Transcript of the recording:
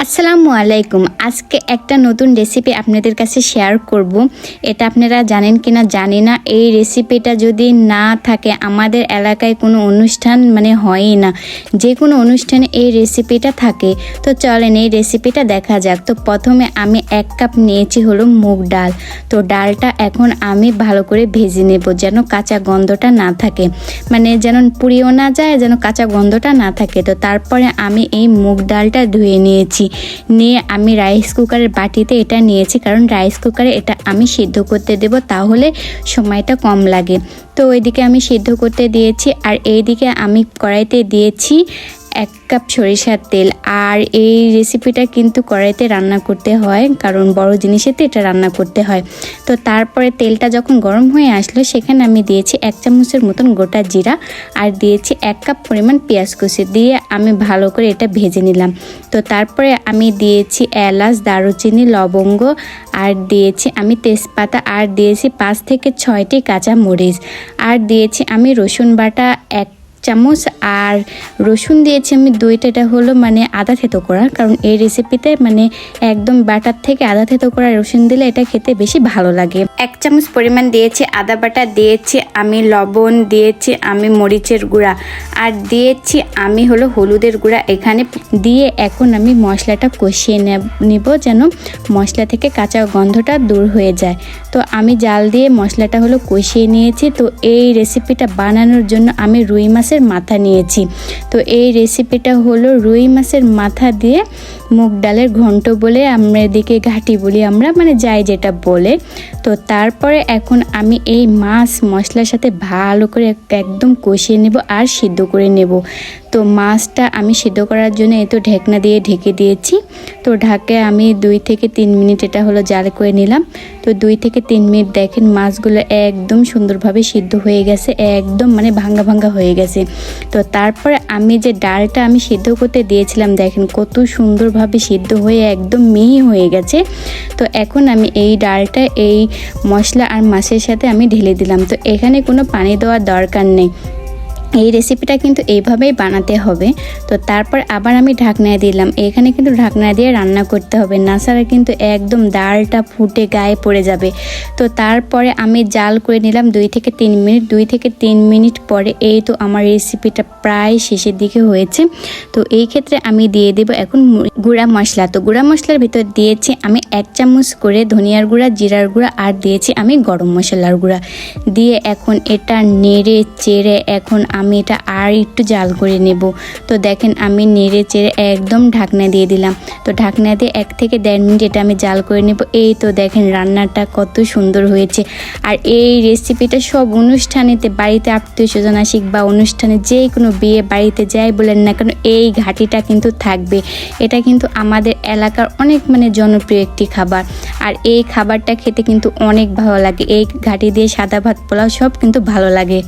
আসসালামু আলাইকুম। আজকে একটা নতুন রেসিপি আপনাদের কাছে শেয়ার করব। এটা আপনারা জানেন কিনা জানি না। এই রেসিপিটা যদি না থাকে আমাদের এলাকায় কোনো অনুষ্ঠান হয়ই না, যে কোনো অনুষ্ঠানে এই রেসিপিটা থাকে। তো চলেন এই রেসিপিটা দেখা যাক। তো প্রথমে আমি 1 কাপ নিয়েছি হলো মুগ ডাল। তো ডালটা এখন আমি ভালো করে ভেজে নেব, যেন কাঁচা গন্ধটা না থাকে, যেন পুড়িয়েও না যায়, যেন কাঁচা গন্ধটা না থাকে। তো তারপরে আমি এই মুগ ডালটা ধুয়ে নিয়েছি, নিয়ে আমি রাইস কুকারের বাটিতে এটা নিয়েছি, কারণ রাইস কুকারে এটা আমি সিদ্ধ করতে দেব, তাহলে সময়টা কম লাগে। তো ওইদিকে আমি সিদ্ধ করতে দিয়েছি, আর এইদিকে আমি কড়াইতে দিয়েছি 1 কাপ সরিষার তেল। আর এই রেসিপিটা কিন্তু কড়াইতে রান্না করতে হয়, কারণ বড় জিনিসেতে এটা রান্না করতে হয়। তো তারপরে তেলটা যখন গরম হয়ে আসলো, সেখানে আমি দিয়েছি 1 চামচের মতন গোটা জিরা, আর দিয়েছি 1 কাপ পরিমাণ পেঁয়াজ কুচি, দিয়ে আমি ভালো করে এটা ভেজে নিলাম। তো তারপরে আমি দিয়েছি এলাচ, দারুচিনি, লবঙ্গ, আর দিয়েছি আমি তেজপাতা, আর দিয়েছি 5 থেকে 6টি কাঁচা মরিচ, আর দিয়েছি আমি রসুন বাটা 1 চামচ, আর রসুন দিয়েছি আমি 2টা। এটা হলো আদা থেতো করা, কারণ এই রেসিপিতে একদম বাটার থেকে আদা থেতো করা রসুন দিলে এটা খেতে বেশি ভালো লাগে। 1 চামচ পরিমাণ দিয়েছি আদা বাটা, দিয়েছি আমি লবণ, দিয়েছি আমি মরিচের গুঁড়া, আর দিয়েছি আমি হলো হলুদের গুঁড়া এখানে দিয়ে। এখন আমি মশলাটা কষিয়ে নিব, যেন মশলা থেকে কাঁচা গন্ধটা দূর হয়ে যায়। তো আমি জাল দিয়ে মশলাটা হলো কষিয়ে নিয়েছি। তো এই রেসিপিটা বানানোর জন্য আমি রুই মাছের মাথা নিয়েছি। তো এই রেসিপিটা হলো রুই মাছের মাথা দিয়ে মুগ ডালের ঘন্ট বলে, আমরা এদিকে ঘাটি বলি, আমরা যাই যেটা বলে। তো তারপরে এখন আমি এই মাছ মশলার সাথে ভালো করে একদম কষিয়ে নেব আর সিদ্ধ করে নেব। তো মাছটা আমি সিদ্ধ করার জন্য এই তো ঢেকনা দিয়ে ঢেকে দিয়েছি। তো ঢাকে আমি 2 থেকে 3 মিনিট এটা হলো জাল করে নিলাম। তো 2 থেকে 3 মিনিট দেখেন মাছগুলো একদম সুন্দরভাবে সিদ্ধ হয়ে গেছে, একদম ভাঙ্গা ভাঙ্গা হয়ে গেছে। তো তারপরে আমি যে ডালটা আমি সিদ্ধ করতে দিয়েছিলাম, দেখেন কত সুন্দরভাবে সিদ্ধ হয়ে একদম মিহি হয়ে গেছে। তো এখন আমি এই ডালটা এই মশলা আর মাছের সাথে আমি ঢেলে দিলাম। তো এখানে কোনো পানি দেওয়ার দরকার নেই, এই রেসিপিটা কিন্তু এইভাবেই বানাতে হবে। তো তারপর আবার আমি ঢাকনা দিলাম। এখানে কিন্তু ঢাকনা দিয়ে রান্না করতে হবে, না ছাড়া কিন্তু একদম ডালটা ফুটে গায়ে পড়ে যাবে। তো তারপরে আমি জাল করে নিলাম 2 থেকে 3 মিনিট। 2 থেকে 3 মিনিট পরে এই তো আমার রেসিপিটা প্রায় শেষের দিকে হয়েছে। তো এই ক্ষেত্রে আমি দিয়ে দেব এখন গুঁড়া মশলা। তো গুঁড়া মশলার ভিতর দিয়েছি আমি 1 চামচ করে ধনিয়ার গুঁড়া, জিরার গুঁড়া, আর দিয়েছি আমি গরম মশলার গুঁড়া, দিয়ে এখন এটা নেড়ে চেড়ে এখন আমি এটা আর একটু জাল করে নেব। তো দেখেন আমি নেড়ে চেড়ে একদম ঢাকনা দিয়ে দিলাম। তো ঢাকনা দিয়ে 1 থেকে 1.5 মিনিট এটা আমি জাল করে নেব। এই তো দেখেন রান্নাটা কত সুন্দর হয়েছে। আর এই রেসিপিটা সব অনুষ্ঠানেতে, বাড়িতে আত্মীয় স্বজন আসিক বা অনুষ্ঠানে যে কোনো বিয়ে বাড়িতে যাই বলেন না কেন, এই ঘাটিটা কিন্তু থাকবে। এটা কিন্তু আমাদের এলাকার অনেক জনপ্রিয় একটি খাবার, আর এই খাবারটা খেতে কিন্তু অনেক ভালো লাগে। এই ঘাটি দিয়ে সাদা ভাত, পোলাও সব কিন্তু ভালো লাগে।